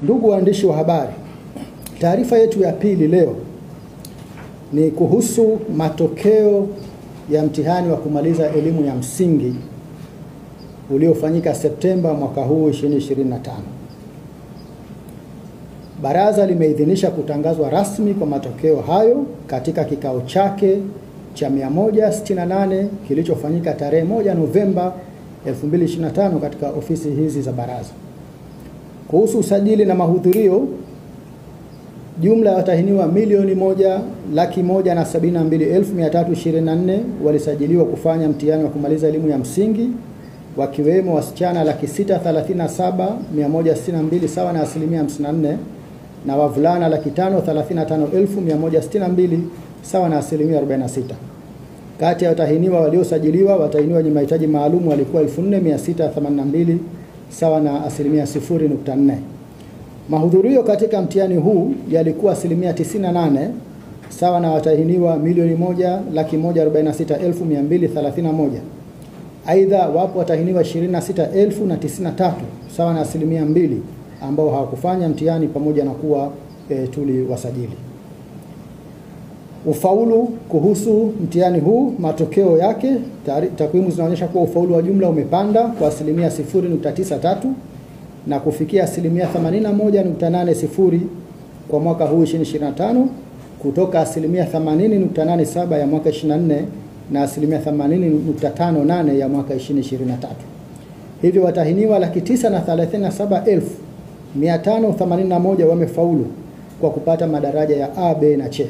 Ndugu waandishi wa habari, taarifa yetu ya pili leo ni kuhusu matokeo ya mtihani wa kumaliza elimu ya msingi uliofanyika Septemba mwaka huu 2025. Baraza limeidhinisha kutangazwa rasmi kwa matokeo hayo katika kikao chake cha 168 kilichofanyika tarehe 1 Novemba 2025 katika ofisi hizi za baraza. Kuhusu usajili na mahudhurio, jumla ya watahiniwa 1,172,324 walisajiliwa kufanya mtihani wa kumaliza elimu ya msingi, wakiwemo wasichana 637,162 sawa na 54% na wavulana 535,162 sawa na 46%. Kati ya watahiniwa waliosajiliwa, watahiniwa wenye mahitaji maalum walikuwa 4,682 sawa na 0.4%. Mahudhurio katika mtihani huu yalikuwa 98% sawa na watahiniwa 1,146,231. Aidha, wapo watahiniwa 26,093 sawa na 2% ambao hawakufanya mtihani pamoja na kuwa tuliwasajili. Ufaulu kuhusu mtihani huu, matokeo yake, takwimu zinaonyesha kuwa ufaulu wa jumla umepanda kwa 0.93 na kufikia 81.80 kwa mwaka huu 2025 kutoka 80.87 ya mwaka 24 na 80.58 ya mwaka 2023. Hivyo watahiniwa 937,581 wamefaulu kwa kupata madaraja ya A, B na C.